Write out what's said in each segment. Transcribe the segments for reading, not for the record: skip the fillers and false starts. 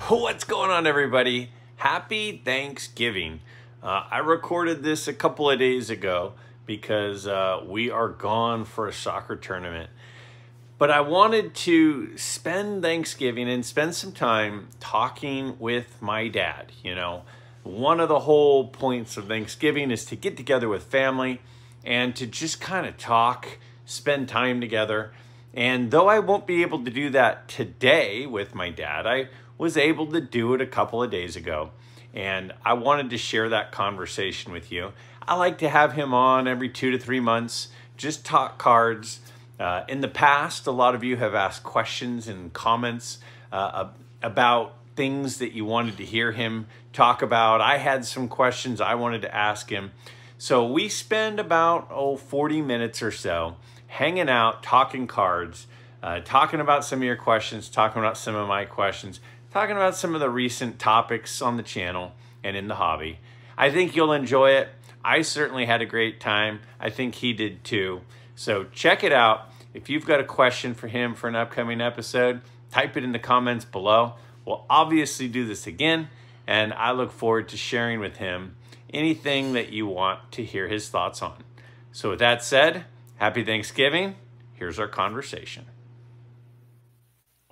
What's going on, everybody? Happy Thanksgiving. I recorded this a couple of days ago because we are gone for a soccer tournament. But I wanted to spend Thanksgiving and spend some time talking with my dad. You know, one of the whole points of Thanksgiving is to get together with family and to just kind of talk, spend time together. And though I won't be able to do that today with my dad, I was able to do it a couple of days ago. And I wanted to share that conversation with you. I like to have him on every 2 to 3 months, just talk cards. In the past, a lot of you have asked questions and comments about things that you wanted to hear him talk about. I had some questions I wanted to ask him. So we spend about 40 minutes or so hanging out, talking cards, talking about some of your questions, talking about some of my questions, talking about some of the recent topics on the channel and in the hobby. I think you'll enjoy it. I certainly had a great time. I think he did too. So check it out. If you've got a question for him for an upcoming episode, type it in the comments below. We'll obviously do this again, and I look forward to sharing with him anything that you want to hear his thoughts on. So with that said, happy Thanksgiving. Here's our conversation.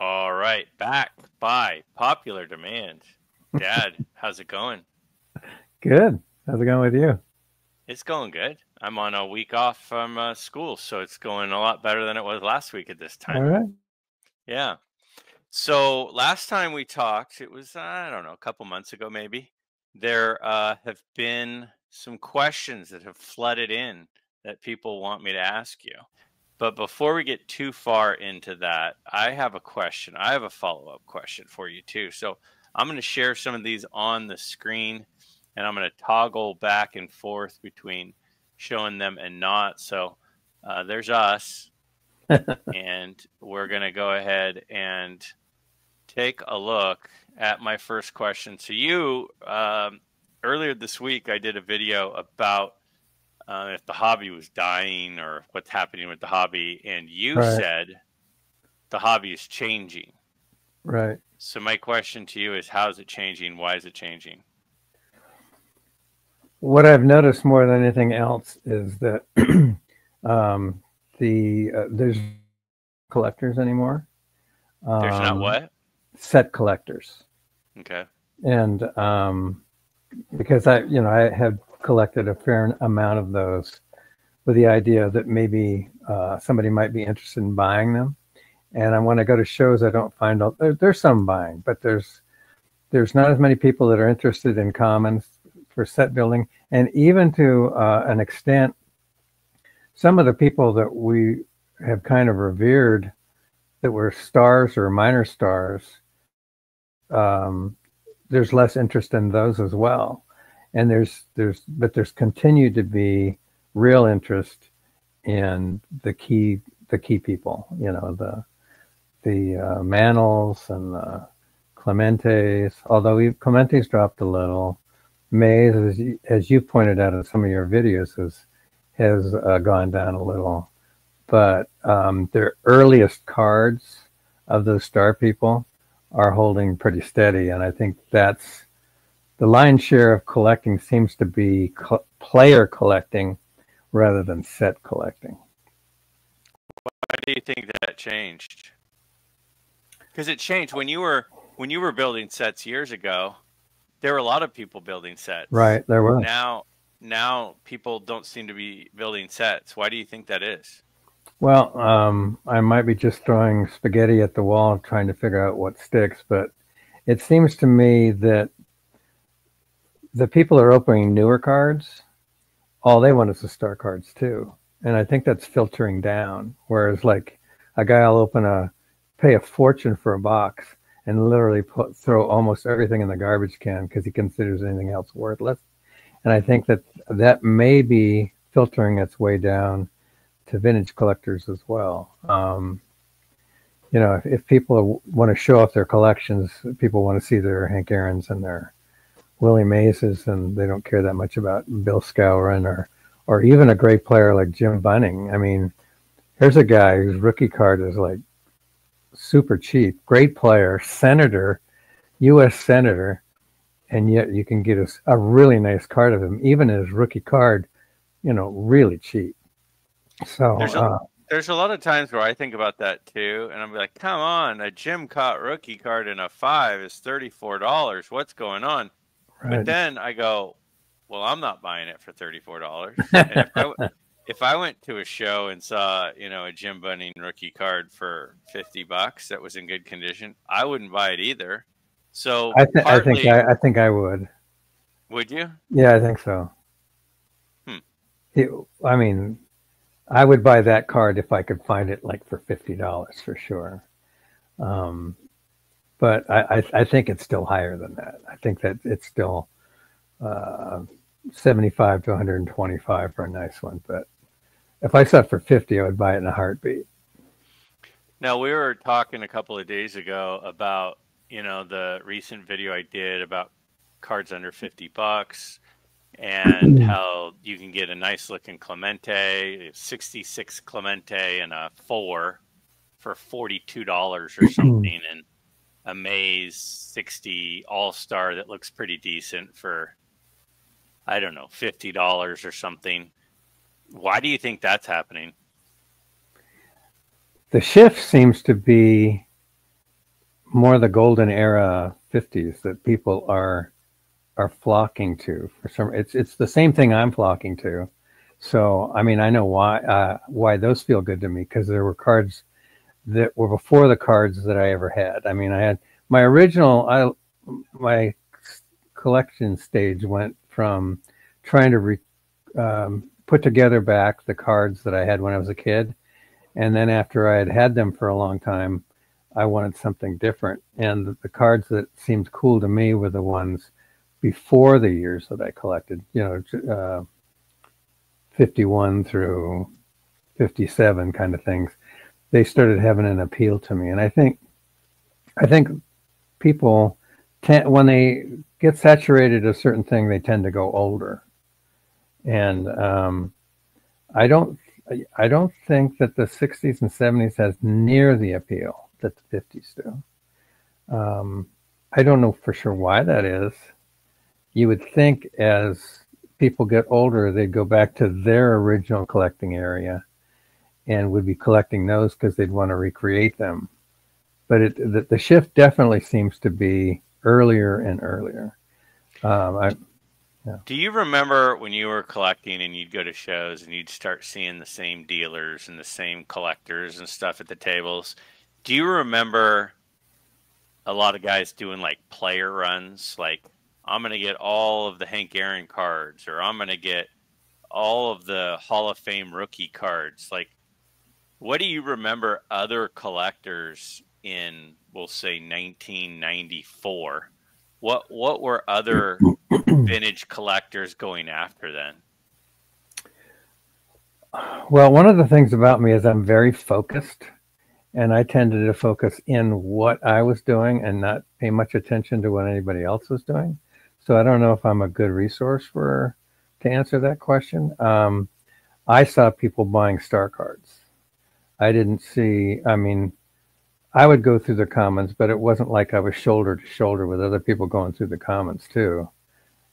All right, back by popular demand. Dad, how's it going? Good. How's it going with you? It's going good. I'm on a week off from school, so it's going a lot better than it was last week at this time. All right. Yeah. So last time we talked, it was, I don't know, a couple months ago maybe. There have been some questions that have flooded in that people want me to ask you. But before we get too far into that, I have a question. I have a follow-up question for you too. So I'm going to share some of these on the screen, and I'm going to toggle back and forth between showing them and not. So there's us, and we're going to go ahead and take a look at my first question. So you, earlier this week, I did a video about if the hobby was dying or what's happening with the hobby, and you said the hobby is changing. Right. So my question to you is, how is it changing? Why is it changing? What I've noticed more than anything else is that there's collectors anymore. There's not what? Set collectors. Okay. And because I have collected a fair amount of those with the idea that maybe somebody might be interested in buying them. And when I go to shows, I don't find out there's some buying, but there's not as many people that are interested in commons for set building. And even to an extent, some of the people that we have kind of revered that were stars or minor stars, there's less interest in those as well. And there's continued to be real interest in the key people, you know, the Manels and the Clementes, although Clementes dropped a little. Mays, as you pointed out in some of your videos, has gone down a little. But their earliest cards of those star people are holding pretty steady, and I think that's the lion's share of collecting seems to be player collecting rather than set collecting. Why do you think that changed? Because it changed when you were building sets years ago. There were a lot of people building sets. Right, there were. Now people don't seem to be building sets. Why do you think that is? Well, I might be just throwing spaghetti at the wall trying to figure out what sticks, but it seems to me that the people that are opening newer cards, all they want is the star cards too. And I think that's filtering down. Whereas like a guy will pay a fortune for a box and literally throw almost everything in the garbage can because he considers anything else worthless. And I think that may be filtering its way down to vintage collectors as well. You know, if people want to show off their collections, people want to see their Hank Aaron's and their Willie Mays, and they don't care that much about Bill Skowron or even a great player like Jim Bunning. I mean, here's a guy whose rookie card is like super cheap, great player, senator, U.S. senator, and yet you can get a really nice card of him, even his rookie card, really cheap. So there's a lot of times where I think about that too, and I'm like, come on, a Jim Cott rookie card in a 5 is $34. What's going on? right. But then I go, well, I'm not buying it for $34. And if I went to a show and saw, a Jim Bunning rookie card for $50 that was in good condition, I wouldn't buy it either. So I think I would. Would you? Yeah, I think so. I mean, I would buy that card if I could find it like for $50 for sure. But I think it's still higher than that. I think that it's still 75 to 125 for a nice one. But if I saw it for 50, I would buy it in a heartbeat. Now, we were talking a couple of days ago about, the recent video I did about cards under $50 and how you can get a nice looking Clemente, 66 Clemente and a 4 for $42 or something, and a Maze 60 All-Star that looks pretty decent for, I don't know, $50 or something. Why do you think that's happening? The shift seems to be more the golden era 50s that people are flocking to. For some, it's the same thing I'm flocking to. So I mean, I know why those feel good to me, because there were cards that were before the cards that I ever had. I mean, I had my original. My collection stage went from trying to put together back the cards that I had when I was a kid, and then after I had them for a long time, I wanted something different. And the cards that seemed cool to me were the ones before the years that I collected, 51 through 57 kind of things. They started having an appeal to me. And I think people when they get saturated a certain thing, they tend to go older. And I don't think that the 60s and 70s has near the appeal that the 50s do. I don't know for sure why that is. You would think as people get older, they'd go back to their original collecting area and would be collecting those because they'd want to recreate them. But the shift definitely seems to be earlier and earlier. Do you remember when you were collecting and you'd go to shows and you'd start seeing the same dealers and the same collectors and stuff at the tables? Do you remember a lot of guys doing like player runs? Like, I'm going to get all of the Hank Aaron cards, or I'm going to get all of the Hall of Fame rookie cards. Like, what do you remember other collectors in, we'll say, 1994? What were other vintage collectors going after then? Well, one of the things about me is I'm very focused, and I tended to focus in what I was doing and not pay much attention to what anybody else was doing. So I don't know if I'm a good resource to answer that question. I saw people buying star cards. I didn't see, I mean, I would go through the comments, but it wasn't like I was shoulder to shoulder with other people going through the comments too.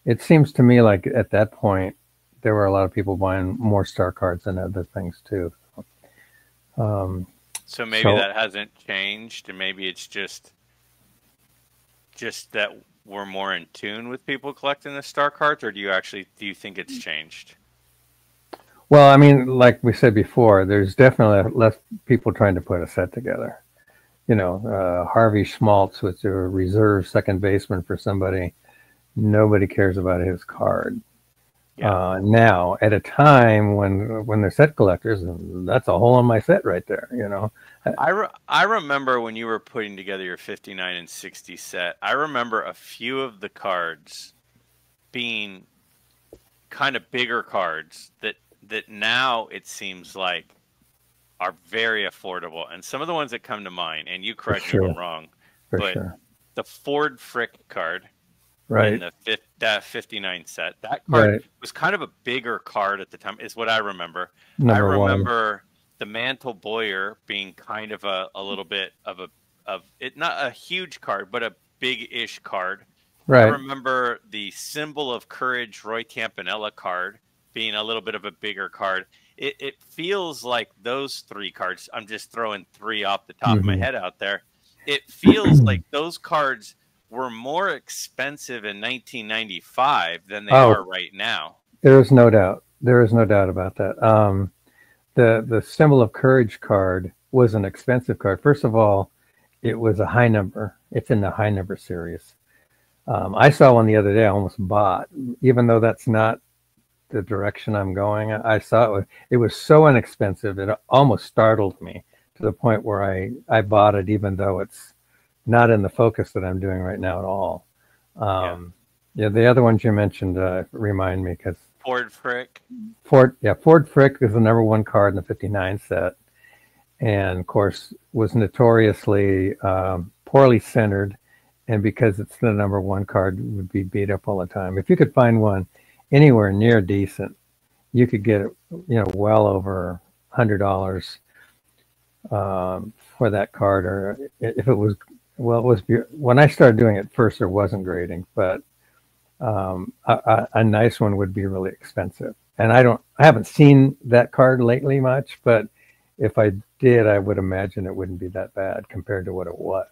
It seems to me like at that point, there were a lot of people buying more star cards than other things too. So maybe that hasn't changed, and maybe it's just that we're more in tune with people collecting the star cards, or do you think it's changed? Well, I mean, like we said before, there's definitely less people trying to put a set together. Harvey Schmaltz was a reserve second baseman for somebody. Nobody cares about his card. Yeah. Now, at a time when they're set collectors, that's a hole in my set right there. I remember when you were putting together your 59 and 60 set. I remember a few of the cards being kind of bigger cards that now it seems like are very affordable. And some of the ones that come to mind, and you correct me if I'm wrong, but the Ford Frick card. Right. In that 59 set. That card was kind of a bigger card at the time, is what I remember. I remember the Mantle Boyer being kind of a little bit of it, not a huge card, but big-ish card. I Right. remember the Symbol of Courage Roy Campanella card being a little bit of a bigger card. It feels like those three cards, I'm just throwing three off the top of my head out there. It feels like those cards were more expensive in 1995 than they are right now. There is no doubt. There is no doubt about that. The Symbol of Courage card was an expensive card. First of all, it was a high number. It's in the high number series. I saw one the other day I almost bought, even though that's not the direction I'm going. I saw it was so inexpensive, it almost startled me to the point where I bought it, even though it's not in the focus that I'm doing right now at all. Yeah, the other ones you mentioned remind me, because Ford Frick. Ford Frick is the #1 card in the 59 set, and of course was notoriously poorly centered, and because it's the #1 card, would be beat up all the time. If you could find one anywhere near decent, you could get it, well over $100 for that card. Or if it was, well, it was when I started doing it first, there wasn't grading, but a nice one would be really expensive. And I haven't seen that card lately much, but if I did, I would imagine it wouldn't be that bad compared to what it was.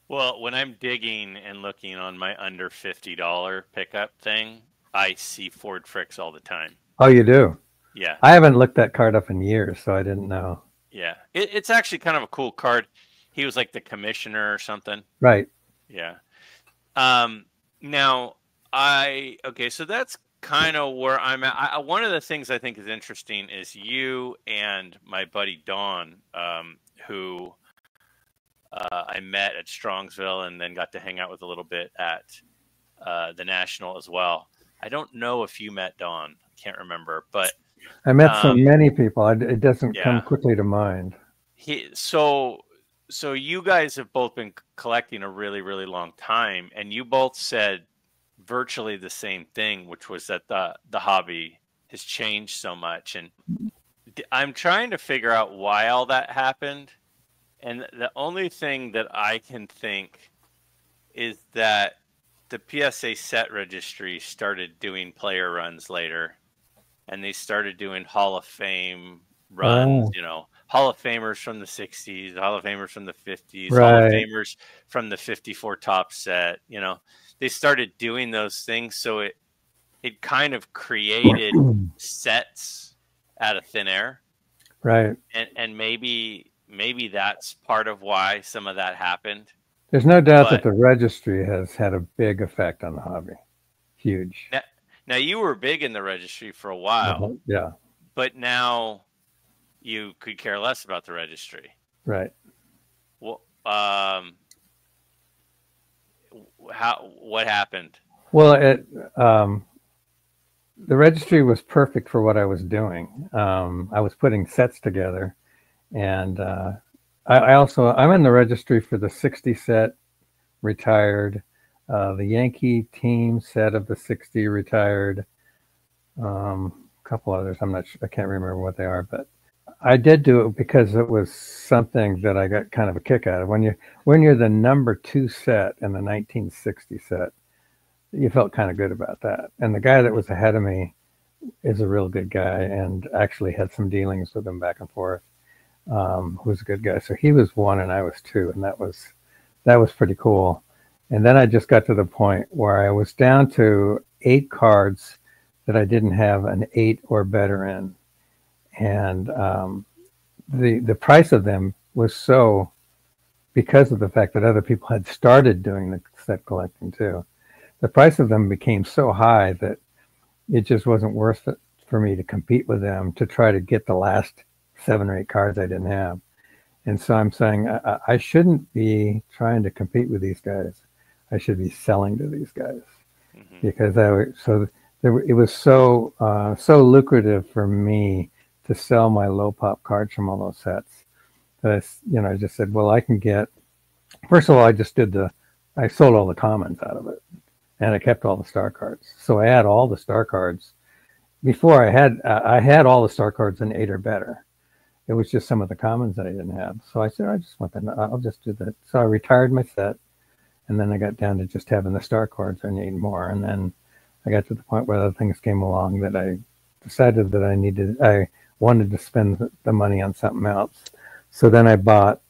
Well, when I'm digging and looking on my under $50 pickup thing, I see Ford Fricks all the time. Oh, you do? Yeah. I haven't looked that card up in years, so I didn't know. Yeah. It's actually kind of a cool card. He was like the commissioner or something. Right. Yeah. Now, so that's kind of where I'm at. One of the things I think is interesting is you and my buddy Don, who I met at Strongsville and then got to hang out with a little bit at the National as well. I don't know if you met Don. I can't remember, but I met so many people. It doesn't come quickly to mind. So you guys have both been collecting a really, really long time, and you both said virtually the same thing, which was that the hobby has changed so much. And I'm trying to figure out why all that happened. And the only thing that I can think is that the PSA set registry started doing player runs later, and they started doing Hall of Fame runs, Hall of Famers from the 60s, Hall of Famers from the 50s, right. Hall of Famers from the 54 top set. They started doing those things, so it kind of created sets out of thin air. Right. And maybe that's part of why some of that happened. There's no doubt that the registry has had a big effect on the hobby. Huge. Now you were big in the registry for a while. Yeah. But now you could care less about the registry. Right. Well, what happened? Well, the registry was perfect for what I was doing. I was putting sets together, and I'm in the registry for the 60 set retired, the Yankee team set of the 60 retired, a couple others. I can't remember what they are, but I did do it because it was something that I got kind of a kick out of. When you're the #2 set in the 1960 set, you felt kind of good about that. And the guy that was ahead of me is a real good guy, and actually had some dealings with him back and forth. Who's a good guy. So he was 1 and I was 2, and that was pretty cool. And then I just got to the point where I was down to 8 cards that I didn't have an 8 or better in. And the price of them was so, because of the fact that other people had started doing the set collecting too, the price of them became so high that it just wasn't worth it for me to compete with them to try to get the last 7 or 8 cards I didn't have. And so I'm saying I shouldn't be trying to compete with these guys. I should be selling to these guys, because it was so lucrative for me to sell my low pop cards from all those sets that I just said, well, I can get. First of all, I sold all the commons out of it, and I kept all the star cards. So I had all the star cards. Before I had all the star cards in 8 or better. It was just some of the commons that I didn't have. So I said, I'll just do that. So I retired my set, And then I got down to just having the star cards. I need more. And then I got to the point where other things came along that I decided that I wanted to spend the money on something else. So then I bought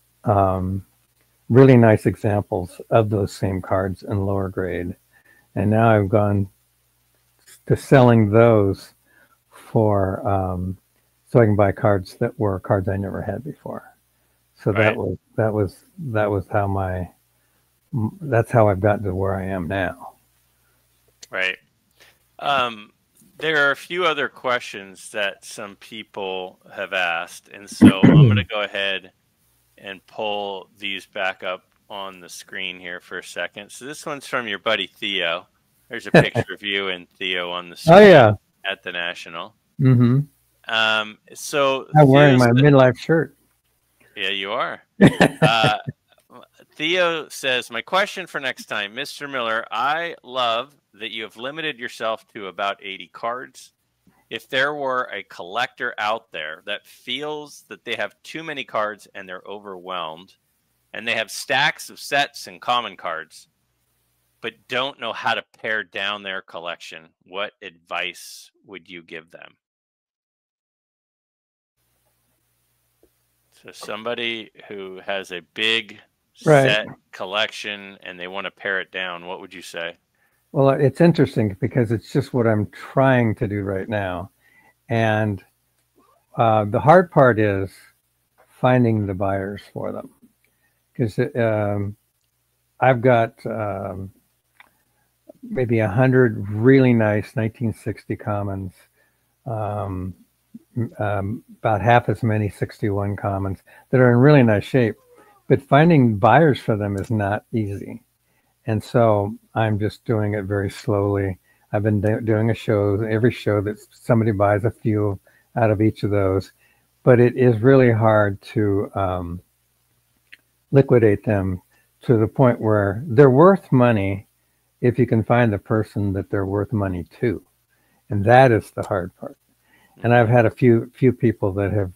really nice examples of those same cards in lower grade. And now I've gone to selling those for, so I can buy cards that were cards I never had before. So Right. that was how that's how I've gotten to where I am now. Right. There are a few other questions that some people have asked, and so I'm going to go ahead and pull these back up on the screen here for a second. So this one's from your buddy Theo. There's a picture of you and Theo on the screen Oh yeah. at the National. Mm-hmm. So I'm wearing my midlife shirt. Yeah, you are. Theo says, my question for next time, Mr. Miller, I love that you have limited yourself to about 80 cards. If there were a collector out there that feels that they have too many cards and they're overwhelmed, and they have stacks of sets and common cards, but don't know how to pare down their collection, what advice would you give them? So somebody who has a big set collection and they want to pare it down, what would you say? Well, it's interesting because it's just what I'm trying to do right now. And the hard part is finding the buyers for them. Because I've got maybe 100 really nice 1960 commons, about half as many 61 commons that are in really nice shape. But finding buyers for them is not easy. And so I'm just doing it very slowly. I've been doing every show that somebody buys a few out of each of those. But it is really hard to liquidate them to the point where they're worth money if you can find the person that they're worth money to. And that is the hard part. And I've had a few people that have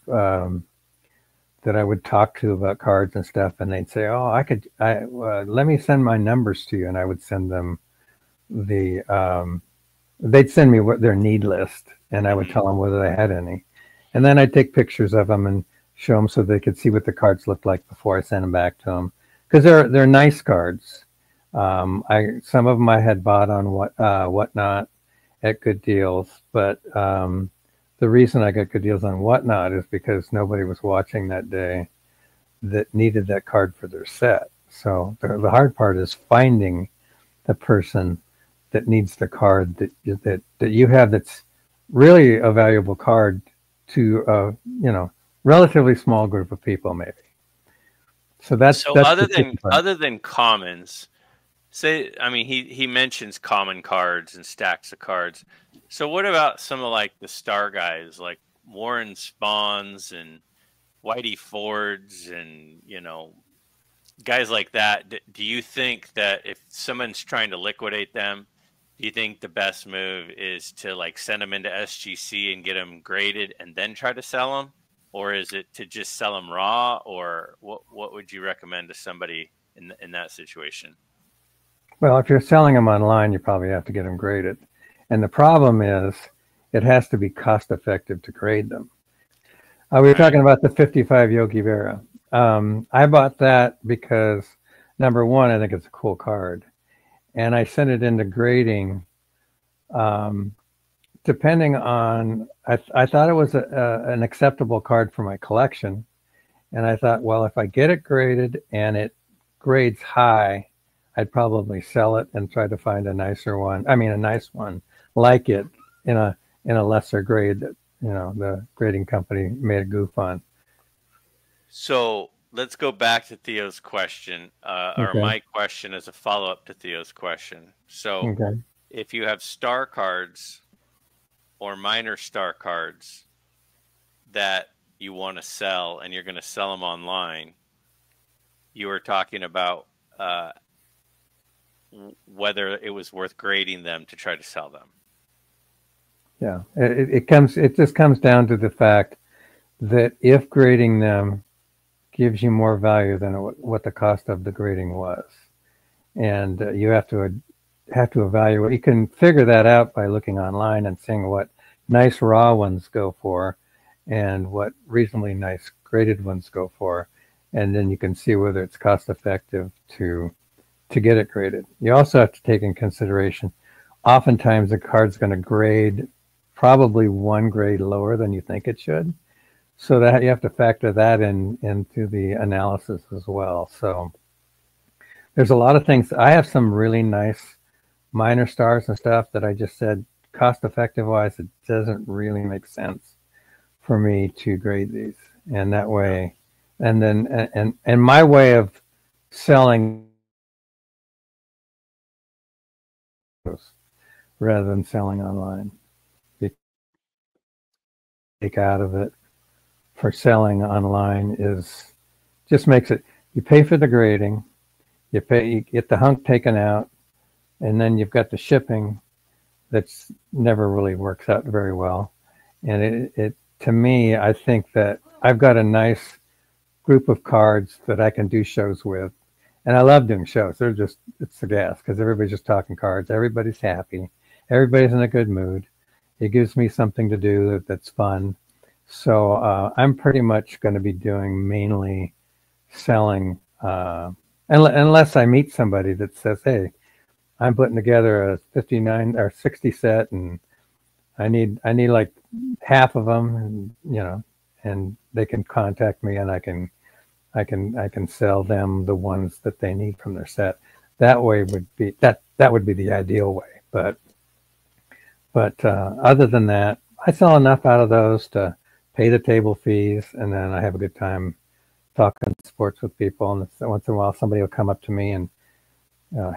that I would talk to about cards and stuff, and they'd say, "Oh, let me send my numbers to you," and I would send them they'd send me what their need list, and I would tell them whether they had any, and then I'd take pictures of them and show them so they could see what the cards looked like before I sent them back to them, because they're nice cards. Some of them I had bought on Whatnot at good deals, but the reason I got good deals on Whatnot is because nobody was watching that day that needed that card for their set. So the hard part is finding the person that needs the card that you have that's really a valuable card to relatively small group of people maybe. So that's other than commons. He mentions common cards and stacks of cards. So what about some of like the star guys like Warren Spahns and Whitey Fords and, guys like that? Do you think that if someone's trying to liquidate them, do you think the best move is to like send them into SGC and get them graded and then try to sell them? Or is it to just sell them raw? Or what would you recommend to somebody in that situation? Well, if you're selling them online, you probably have to get them graded. And the problem is it has to be cost effective to grade them. We were talking about the 55 Yogi Berra. I bought that because, number one, I think it's a cool card. And I sent it into grading depending on, I thought it was an acceptable card for my collection. And I thought, well, if I get it graded and it grades high, I'd probably sell it and try to find a nice one like it in a lesser grade that the grading company made a goof on. So let's go back to Theo's question, or my question as a follow-up to Theo's question. So if you have star cards or minor star cards that you want to sell and you're going to sell them online, you were talking about whether it was worth grading them to try to sell them. Yeah, it just comes down to the fact that if grading them gives you more value than what the cost of the grading was, and you have to evaluate. You can figure that out by looking online and seeing what nice raw ones go for, and what reasonably nice graded ones go for, and then you can see whether it's cost effective to get it graded. You also have to take in consideration, oftentimes the card's going to grade probably one grade lower than you think it should. So that you have to factor that into the analysis as well. So there's a lot of things. I have some really nice minor stars and stuff that I just said, cost effective wise, it doesn't really make sense for me to grade these. And that way, and then, and my way of selling rather than selling online, take out of it for selling online is just makes it, you pay for the grading, you get the hunk taken out, and then you've got the shipping that's never really works out very well. And it to me, I think that I've got a nice group of cards that I can do shows with. And I love doing shows. They're just, it's the gas because everybody's just talking cards. Everybody's happy. Everybody's in a good mood. It gives me something to do that's fun. So I'm pretty much going to be doing mainly selling, unless I meet somebody that says, hey, I'm putting together a 59 or 60 set and I need like half of them, and you know, and they can contact me and I can sell them the ones that they need from their set. That way would be that would be the ideal way. But other than that, I sell enough out of those to pay the table fees, and then I have a good time talking sports with people. And once in a while, somebody will come up to me and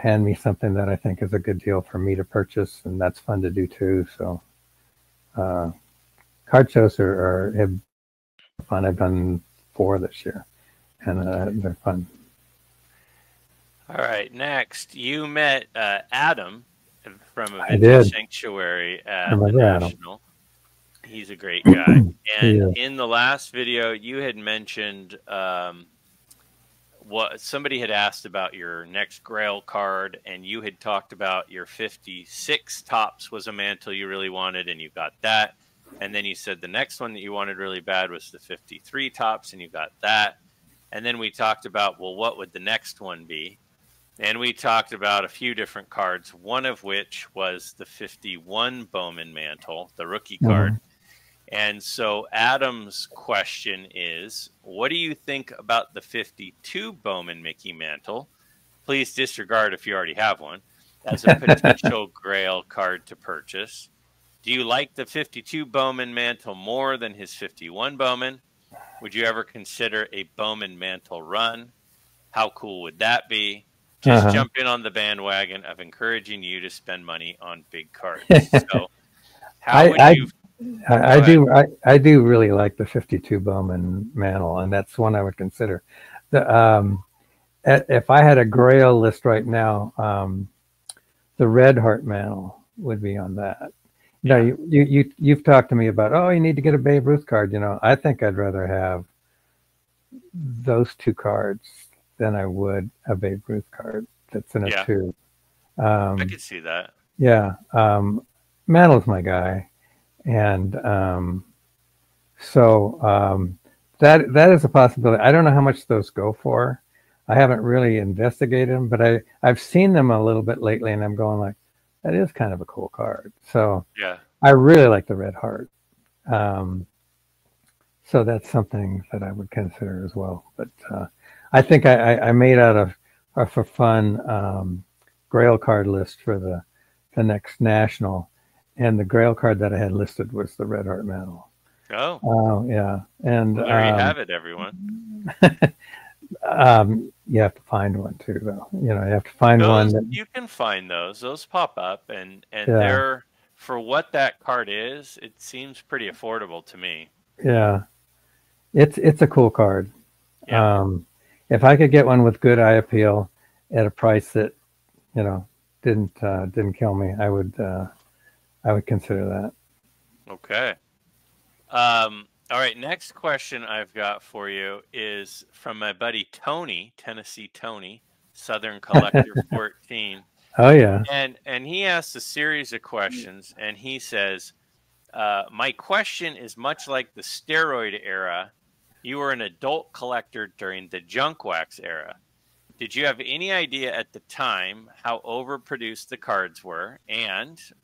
hand me something that I think is a good deal for me to purchase, and that's fun to do too. So card shows have fun. I've done 4 this year, and they're fun. All right, next you met Adam from Vintage Sanctuary at the National. He's a great guy. And in the last video, you had mentioned what somebody had asked about your next Grail card, and you had talked about your 56 tops was a mantle you really wanted, and you got that. And then you said the next one that you wanted really bad was the 53 tops, and you got that. And then we talked about, well, what would the next one be? And we talked about a few different cards, one of which was the 51 Bowman Mantle, the rookie card. And so Adam's question is, what do you think about the 52 Bowman Mickey Mantle? Please disregard if you already have one, as a potential Grail card to purchase. Do you like the 52 Bowman Mantle more than his 51 Bowman? Would you ever consider a Bowman Mantle run? How cool would that be? Just jump in on the bandwagon of encouraging you to spend money on big cards. So how would you... I do really like the 52 Bowman Mantle, and that's one I would consider. If I had a Grail list right now, the Red Heart Mantle would be on that. You know, you've talked to me about, oh, you need to get a Babe Ruth card. You know, I think I'd rather have those 2 cards than I would a Babe Ruth card that's in a 2. I could see that. Yeah, Mantle's my guy. And so that is a possibility. I don't know how much those go for. I haven't really investigated them, but I've seen them a little bit lately, and I'm going like, that is kind of a cool card. So yeah, I really like the Red Heart. So that's something that I would consider as well. But I think I made out for fun Grail card list for the next National. And the Grail card that I had listed was the Red Heart Mantle. Oh. Yeah. And well, there you have it, everyone. You have to find one too, though. You know, you have to find one. You can find those. Those pop up, and they're, for what that card is, it seems pretty affordable to me. Yeah. It's a cool card. Yeah. If I could get one with good eye appeal at a price that, you know, didn't kill me, I would consider that. Okay. All right. Next question I've got for you is from my buddy Tony, Tennessee Tony, Southern Collector 14. Oh yeah. And he asks a series of questions, and he says, my question is much like the steroid era. You were an adult collector during the junk wax era. Did you have any idea at the time how overproduced the cards were?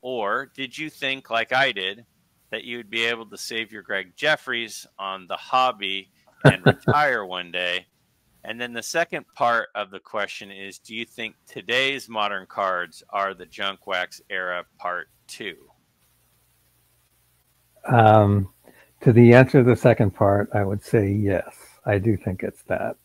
Or did you think, like I did, that you would be able to save your Greg Jeffries on the hobby and retire one day? And then the second part of the question is, do you think today's modern cards are the junk wax era part 2? To the answer to the second part, I would say yes. I do think it's that.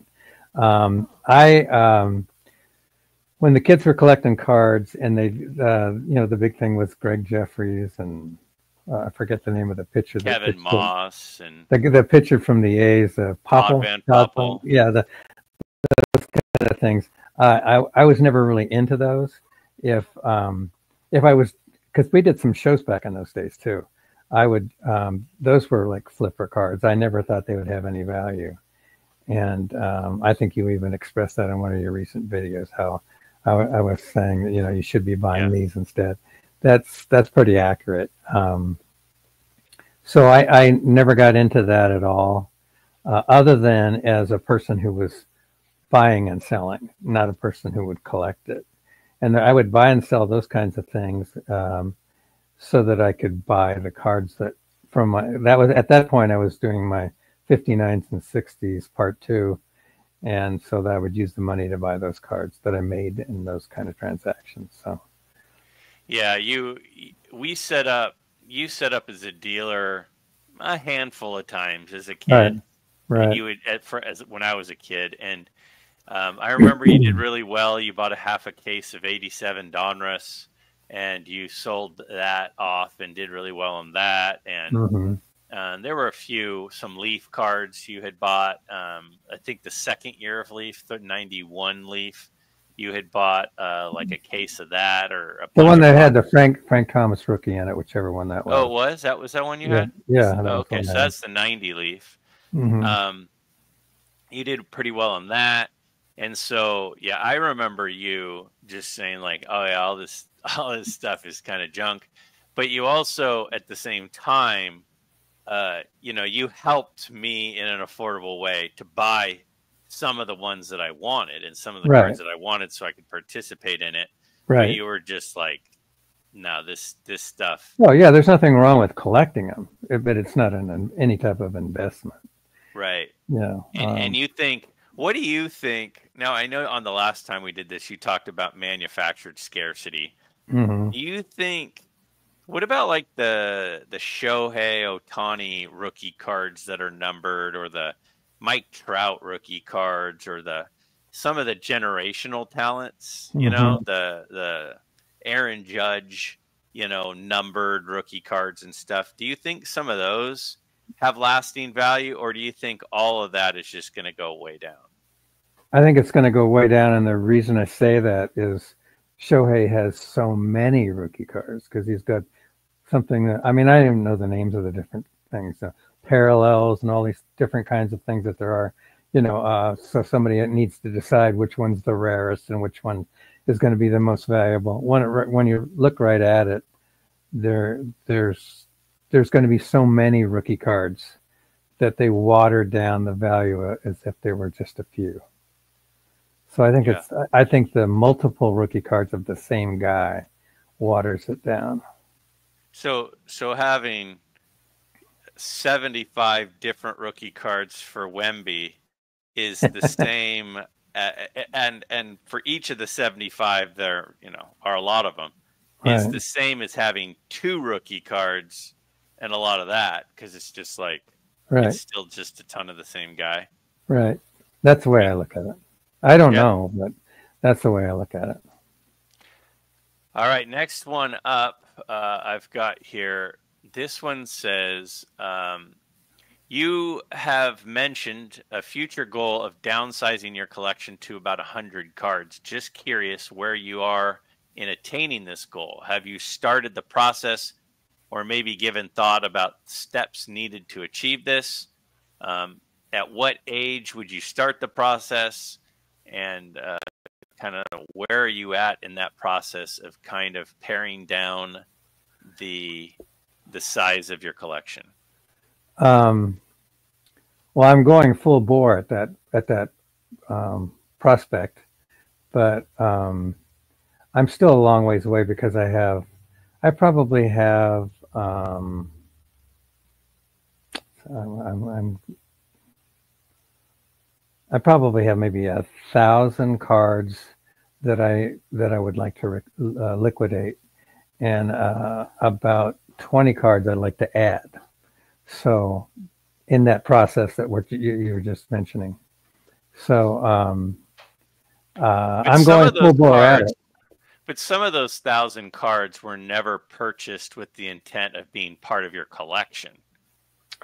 When the kids were collecting cards, and they, the big thing was Greg Jeffries and I forget the name of the pitcher. Kevin Moss and the pitcher from the A's, Popple. Van Poppel. Yeah, those kind of things. I was never really into those. If I was, because we did some shows back in those days too. I would, those were like flipper cards. I never thought they would have any value. And I think you even expressed that in one of your recent videos, how I was saying that, you should be buying these instead. That's pretty accurate. So I never got into that at all, other than as a person who was buying and selling, not a person who would collect it. And I would buy and sell those kinds of things so that I could buy the cards that at that point I was doing my 59s and 60s part 2. And so that I would use the money to buy those cards that I made in those kind of transactions. So, yeah, you set up as a dealer a handful of times as a kid. Right. And you would, when I was a kid, and I remember you did really well. You bought a half a case of 87 Donruss, and you sold that off and did really well on that. And there were some Leaf cards you had bought. I think the second year of Leaf, the 91 Leaf, you had bought like a case of that, or the one that had the Frank Thomas rookie in it, whichever one that was. Oh, was that one you had? Yeah. Okay, so that's the 90 Leaf. You did pretty well on that. And so, yeah, I remember you just saying like, oh yeah, all this stuff is kind of junk. But you also, at the same time, you helped me in an affordable way to buy some of the ones that I wanted and some of the cards that I wanted so I could participate in it. Right. But you were just like, no, this stuff. Well, yeah, there's nothing wrong with collecting them, but it's not any type of investment. Right. Yeah. And you think, what do you think? Now, I know on the last time we did this, you talked about manufactured scarcity. Do you think, what about like the Shohei Ohtani rookie cards that are numbered, or the Mike Trout rookie cards, or some of the generational talents, the Aaron Judge, numbered rookie cards and stuff? Do you think some of those have lasting value, or do you think all of that is just going to go way down? I think it's going to go way down, and the reason I say that is Shohei has so many rookie cards because he's got something that, I don't even know the names of the different things, parallels and all these different kinds of things that there are, so somebody needs to decide which one's the rarest and which one is going to be the most valuable. When you look right at it, there's going to be so many rookie cards that they water down the value as if there were just a few. So I think the multiple rookie cards of the same guy waters it down. So having 75 different rookie cards for Wemby is the same, and for each of the 75, there are a lot of them. It's the same as having 2 rookie cards and a lot of that, because it's just like it's still just a ton of the same guy. Right. That's the way I look at it. I don't know, but that's the way I look at it. All right, next one up, I've got here. This one says, you have mentioned a future goal of downsizing your collection to about 100 cards. Just curious where you are in attaining this goal. Have you started the process, or maybe given thought about steps needed to achieve this? At what age would you start the process? And kind of where are you at in that process of kind of paring down the size of your collection? Well, I'm going full bore at that prospect, but I'm still a long ways away because I probably have I probably have maybe 1,000 cards that I would like to liquidate, and about 20 cards I'd like to add. So, in that process that you were just mentioning, so I'm going full bore at it. But some of those 1,000 cards were never purchased with the intent of being part of your collection.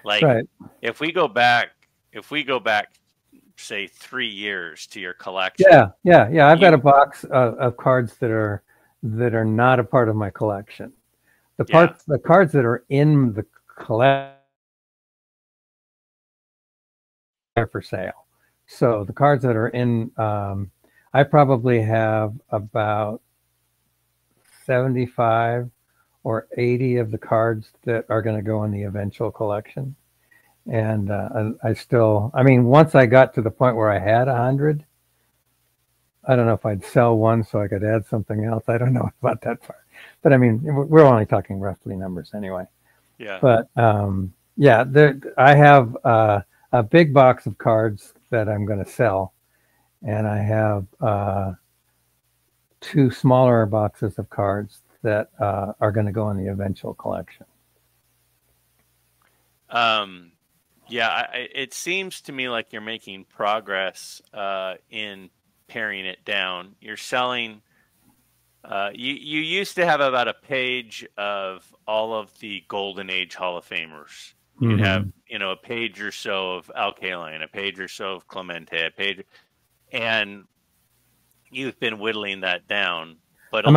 Like, right. if we go back, say 3 years to your collection. Yeah. I've got a box of cards that are not a part of my collection. The cards that are in the collection are for sale. So the cards that are in, I probably have about 75 or 80 of the cards that are going to go in the eventual collection. And I mean, once I got to the point where I had 100, I don't know if I'd sell one so I could add something else. I don't know about that part. But I mean, we're only talking roughly numbers anyway. Yeah. But I have a big box of cards that I'm going to sell. And I have 2 smaller boxes of cards that are going to go in the eventual collection. Yeah, it seems to me like you're making progress in paring it down. You're selling. You used to have about a page of all of the Golden Age Hall of Famers. You'd have, a page or so of Al Kaline, a page or so of Clemente, a page, and you've been whittling that down. But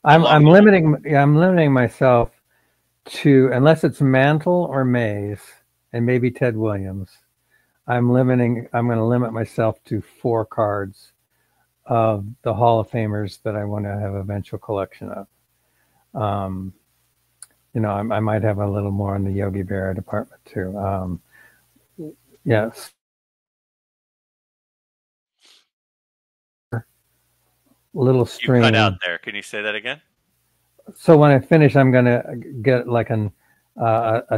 I'm limiting myself to, unless it's Mantle or Mays and maybe Ted Williams, I'm going to limit myself to 4 cards of the Hall of Famers that I want to have an eventual collection of. I might have a little more in the Yogi Berra department too. Yes. Little stream. You cut out there. Can you say that again? So when I finish, I'm going to get like a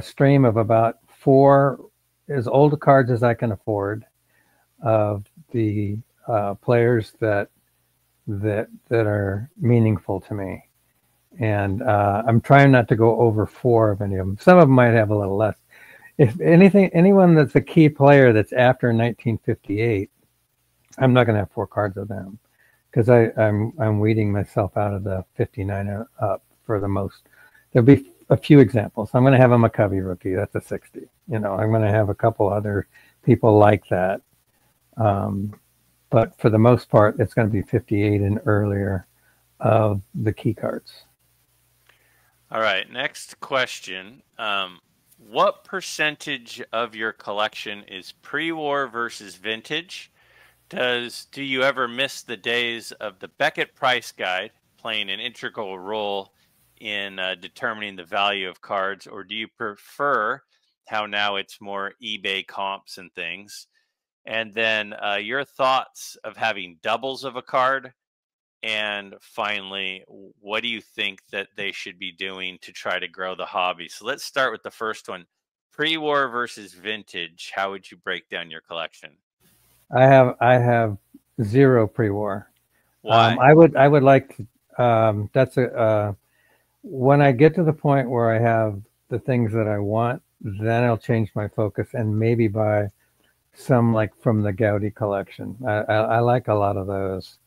stream of about 4 as old cards as I can afford of the players that are meaningful to me, and I'm trying not to go over 4 of any of them. Some of them might have a little less. If anyone that's a key player that's after 1958, I'm not going to have 4 cards of them, because I'm weeding myself out of the 59 up for the most. There'll be a few examples. I'm going to have a McCovey rookie. That's a 60. I'm going to have a couple other people like that. But for the most part, it's going to be 58 and earlier of the key cards. All right. Next question. What percentage of your collection is pre-war versus vintage? Do you ever miss the days of the Beckett Price Guide playing an integral role in determining the value of cards, or do you prefer how now it's more eBay comps and things? And then your thoughts of having doubles of a card, and finally, what do you think that they should be doing to try to grow the hobby? So let's start with the first one. Pre-war versus vintage. How would you break down your collection? I have 0 pre-war. Why? I would like to. When I get to the point where I have the things that I want, then I'll change my focus and maybe buy some like from the Gaudi collection. I like a lot of those.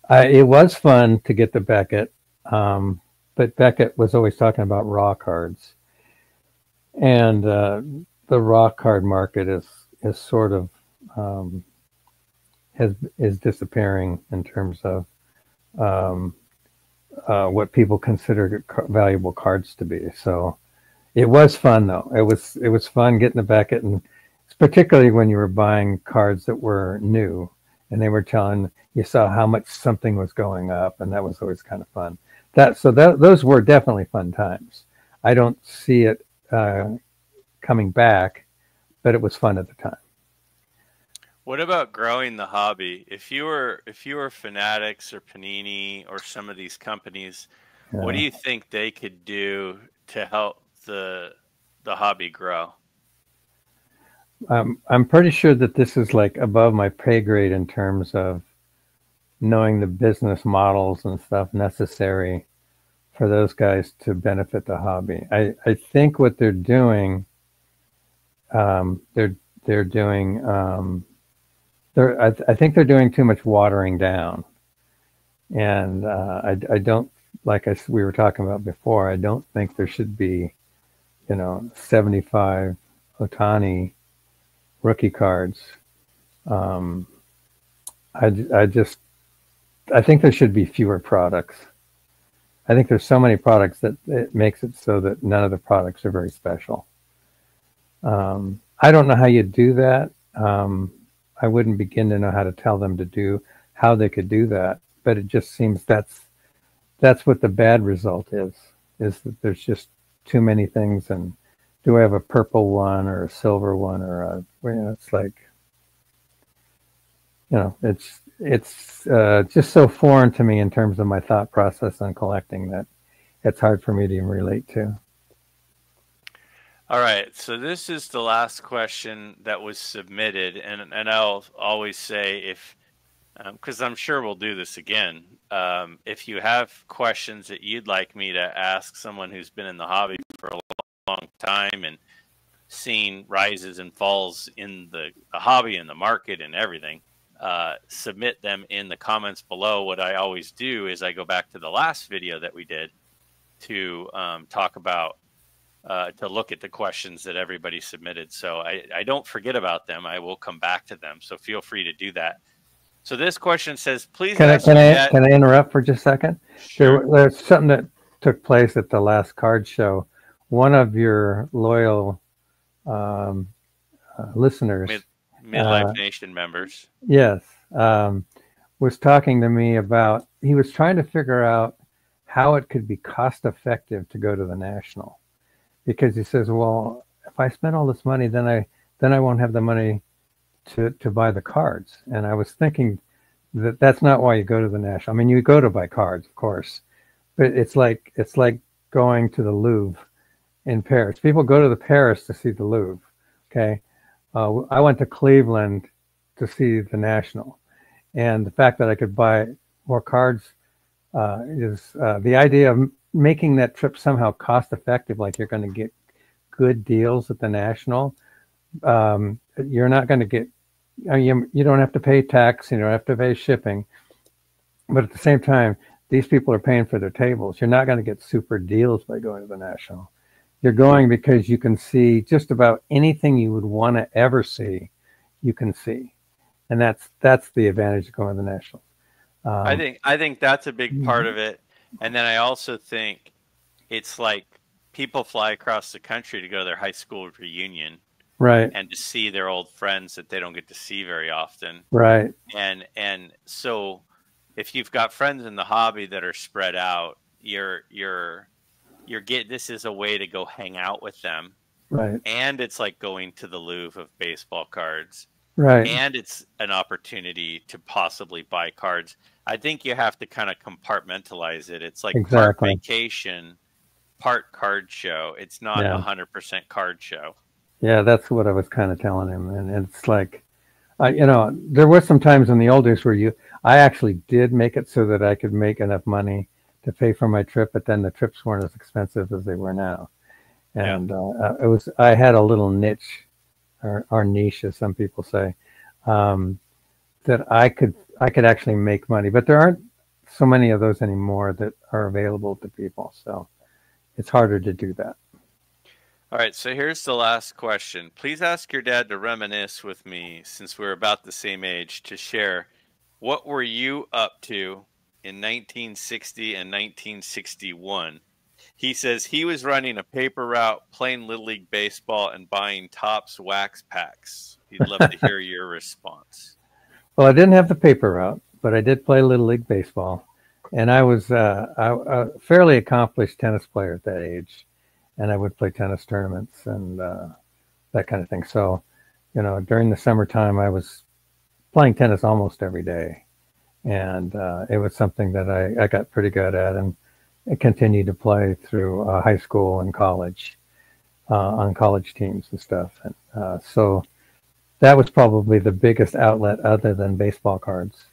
It was fun to get the Beckett, but Beckett was always talking about raw cards, and the raw card market is sort of is disappearing in terms of what people consider valuable cards to be. So it was fun though. It was fun getting the Beckett, and particularly when you were buying cards that were new. and they were telling you saw how much something was going up, and that was always kind of fun. Those were definitely fun times. I don't see it coming back, but it was fun at the time. What about growing the hobby? If you were Fanatics or Panini or some of these companies, what do you think they could do to help the hobby grow? I'm pretty sure that this is like above my pay grade in terms of knowing the business models and stuff necessary for those guys to benefit the hobby. I think what they're doing, they're doing, I think they're doing too much watering down, and I don't, like we were talking about before, I don't think there should be, 75 Ohtani rookie cards. I think there should be fewer products. I think there's so many products that it makes it so that none of the products are very special. I don't know how you do that. I wouldn't begin to know how to tell them to do how they could do that, but it just seems that's what the bad result is that there's just too many things. And do I have a purple one or a silver one or it's like, it's just so foreign to me in terms of my thought process on collecting that it's hard for me to even relate to. All right, so this is the last question that was submitted, and I'll always say, if because I'm sure we'll do this again, if you have questions that you'd like me to ask someone who's been in the hobby for a long time and seen rises and falls in the hobby and the market and everything, submit them in the comments below. What I always do is I go back to the last video that we did to talk about, to look at the questions that everybody submitted. So I don't forget about them. I will come back to them. So feel free to do that. So this question says, please can I interrupt for just a second? Sure. There's something that took place at the last card show. One of your loyal listeners, Midlife Nation members, yes, was talking to me about, he was trying to figure out how it could be cost effective to go to the National, because he says, well, if I spend all this money, then I won't have the money to buy the cards. And I was thinking that that's not why you go to the National. I mean, you go to buy cards, of course, but it's like going to the Louvre in Paris. People go to the Paris to see the Louvre. Okay. I went to Cleveland to see the National, and the fact that I could buy more cards is the idea of making that trip somehow cost effective, like you're going to get good deals at the National. You're not going to get, you don't have to pay tax, you don't have to pay shipping, but at the same time, these people are paying for their tables. You're not going to get super deals by going to the National. You're going because you can see just about anything you would want to ever see, you can see. And that's the advantage of going to the National. I think that's a big part of it. And then I also think it's like people fly across the country to go to their high school reunion, right, and to see their old friends that they don't get to see very often, right. And so if you've got friends in the hobby that are spread out, this is a way to go hang out with them, right. And it's like going to the Louvre of baseball cards, right, and it's an opportunity to possibly buy cards. I think you have to kind of compartmentalize it. It's like part vacation, part card show. It's not 100% card show. Yeah, that's what I was kind of telling him. And it's like, there were some times in the old days where I actually did make it so that I could make enough money to pay for my trip, but then the trips weren't as expensive as they were now. And I had a little niche, or niche, as some people say, that I could actually make money, but there aren't so many of those anymore that are available to people. So it's harder to do that. All right, so here's the last question. Please ask your dad to reminisce with me, since we're about the same age, to share what were you up to in 1960 and 1961. He says he was running a paper route, playing Little League Baseball, and buying Topps wax packs. He'd love to hear your response. Well, I didn't have the paper route, but I did play Little League baseball, and I was a fairly accomplished tennis player at that age, and I would play tennis tournaments and that kind of thing. So, during the summertime, I was playing tennis almost every day, and it was something that I got pretty good at, and I continued to play through high school and college on college teams and stuff. And so that was probably the biggest outlet other than baseball cards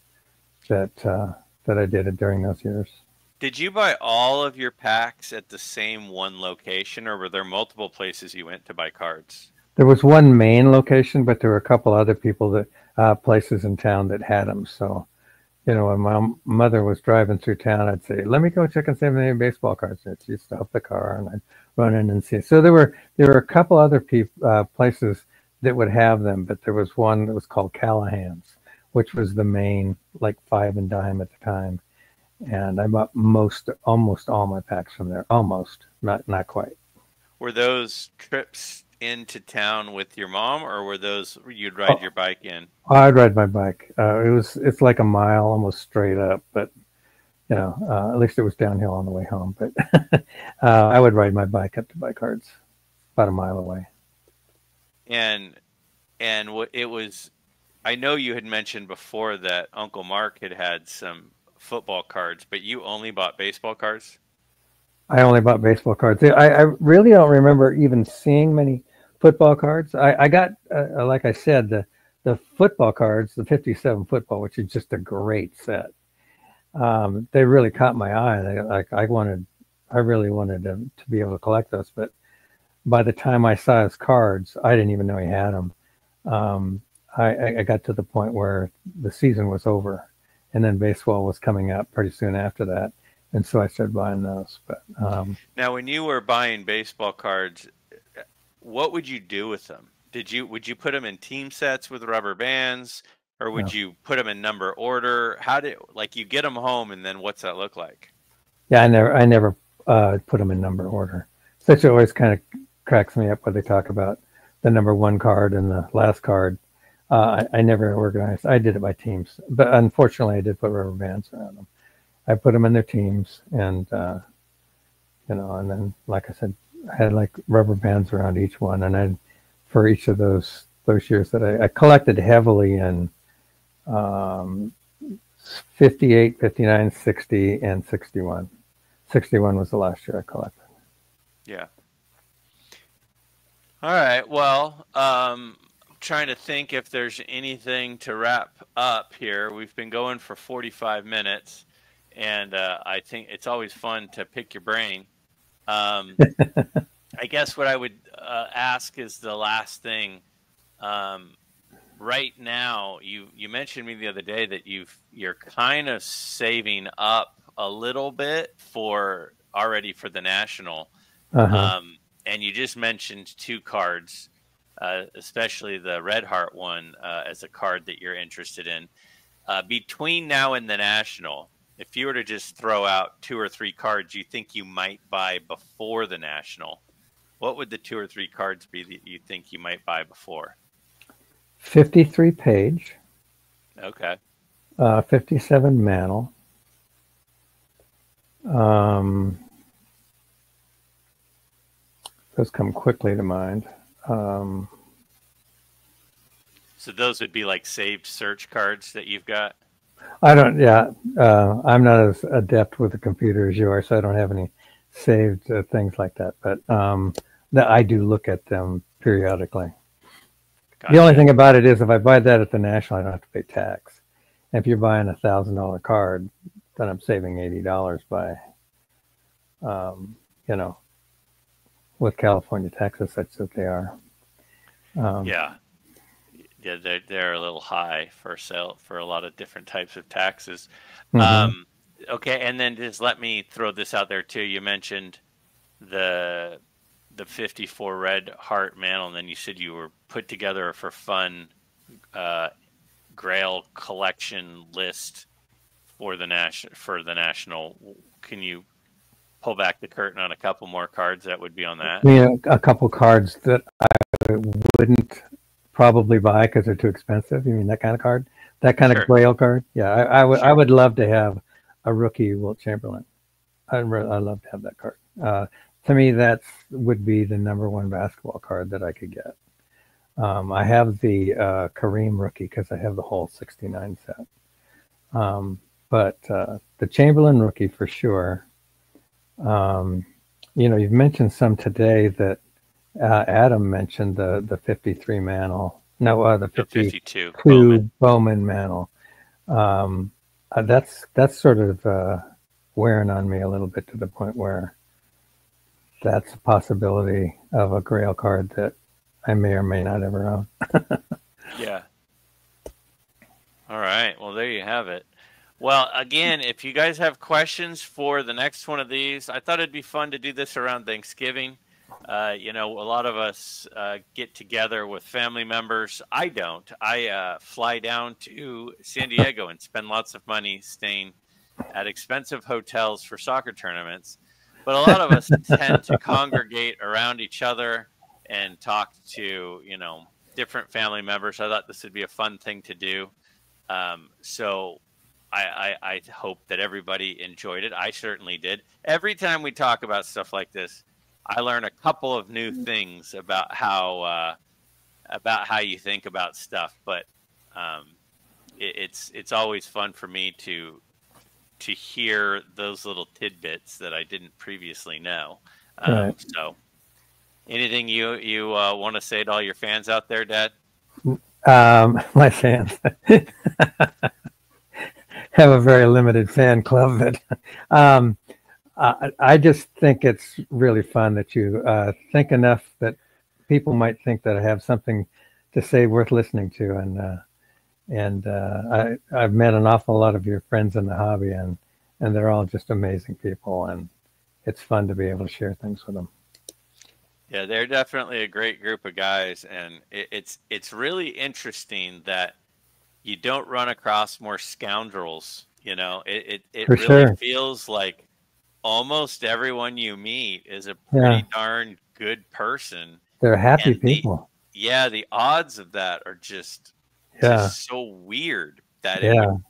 that I did during those years. Did you buy all of your packs at the same one location, or were there multiple places you went to buy cards? There was one main location, but there were a couple other people that places in town that had them. So, when my mother was driving through town, I'd say, "Let me go check and see if any baseball cards." And she'd stop the car, and I'd run in and see. So there were a couple other places that would have them, but there was one that was called Callahan's, which was the main, like, 5 and dime at the time. And I bought almost all my packs from there. Almost, not quite. Were those trips into town with your mom, or were those you'd ride your bike in? I'd ride my bike. It's like a mile almost straight up, but at least it was downhill on the way home. But I would ride my bike up to buy cards, about a mile away. And what it was, I know you had mentioned before that Uncle Mark had some football cards, but you only bought baseball cards? I only bought baseball cards. I really don't remember even seeing many football cards. I got, like I said, the football cards, the 57 football, which is just a great set. They really caught my eye. I really wanted to be able to collect those. But by the time I saw his cards, I didn't even know he had them. I got to the point where the season was over, and then baseball was coming up pretty soon after that. And so I started buying those. But now, when you were buying baseball cards, what would you do with them? Would you put them in team sets with rubber bands, or would you put them in number order? You get them home, and then what's that look like? Yeah, I never put them in number order. Such always kind of cracks me up when they talk about the number 1 card and the last card. I never organized. I did it by teams, but unfortunately, I did put rubber bands around them. I put them in their teams, and and then, like I said, I had like rubber bands around each one, and for each of those years that I collected heavily in 58, 59, 60, and 61. 61 was the last year I collected. Yeah. All right. Well, I'm trying to think if there's anything to wrap up here. We've been going for 45 minutes. And I think it's always fun to pick your brain. I guess what I would ask is the last thing. Right now, you mentioned me the other day that you're kind of saving up a little bit already for the National. And you just mentioned 2 cards, especially the Red Heart one as a card that you're interested in. Between now and the National, if you were to just throw out 2 or 3 cards you think you might buy before the National, what would the 2 or 3 cards be that you think you might buy before? 53 Page. Okay. 57 Mantle. Those come quickly to mind. So those would be like saved search cards that you've got? I'm not as adept with the computer as you are, so I don't have any saved things like that. But I do look at them periodically. Gotcha. The only thing about it is if I buy that at the National, I don't have to pay tax. And if you're buying $1,000 card, then I'm saving $80 by, with California taxes such that they are. Yeah, they're a little high for a lot of different types of taxes. Okay, and then just let me throw this out there too. You mentioned the 54 Red Heart Mantle, and then you said you were put together for fun Grail collection list for the National. Can you pull back the curtain on a couple more cards that would be on that? Yeah, a couple cards that I wouldn't probably buy because they're too expensive. You mean that kind of card That kind Sure. of Grail card. Yeah, I Sure. would love to have a rookie Wilt Chamberlain. I'd love to have that card. To me, that would be the #1 basketball card that I could get. I have the Kareem rookie because I have the whole '69 set. But the Chamberlain rookie for sure. You know, you've mentioned some today that Adam mentioned the 53 mantle. No, the 52 52 Bowman mantle. That's sort of wearing on me a little bit to the point where that's a possibility of a Grail card that I may or may not ever own. Yeah. All right. Well, there you have it. Well, again, if you guys have questions for the next one of these, I thought it'd be fun to do this around Thanksgiving. You know, a lot of us get together with family members. I don't. I fly down to San Diego and spend lots of money staying at expensive hotels for soccer tournaments. But a lot of us tend to congregate around each other and talk to, you know, different family members. I thought this would be a fun thing to do. So I hope that everybody enjoyed it. I certainly did. Every time we talk about stuff like this, I learn a couple of new things about how you think about stuff. But it's always fun for me to hear those little tidbits that I didn't previously know. Right. So, anything you want to say to all your fans out there, Dad? My fans have a very limited fan club, but I just think it's really fun that you think enough that people might think that I have something to say worth listening to, and I've met an awful lot of your friends in the hobby, and they're all just amazing people, and it's fun to be able to share things with them. Yeah, they're definitely a great group of guys, and it's really interesting that you don't run across more scoundrels. You know, it For really sure. feels like almost everyone you meet is a pretty Yeah, darn good person. they're happy And people. the odds of that are just Yeah, so weird that it yeah, would,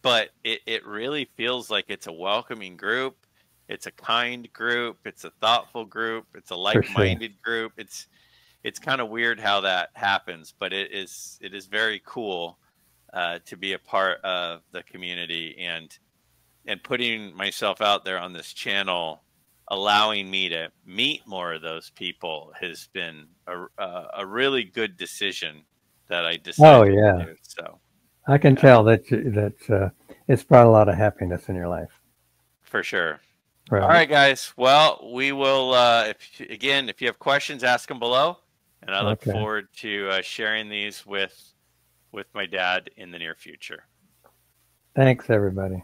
but it really feels like it's a welcoming group. It's a kind group. It's a thoughtful group. It's a for sure. like-minded group. It's kind of weird how that happens, but it is very cool to be a part of the community, and putting myself out there on this channel, allowing me to meet more of those people has been a really good decision that I Oh decided to yeah, do. So I can yeah, tell that it's brought a lot of happiness in your life. for sure. All Right. right, guys. Well, we will. If you have questions, ask them below, and I look Okay. forward to sharing these with my dad in the near future. Thanks, everybody.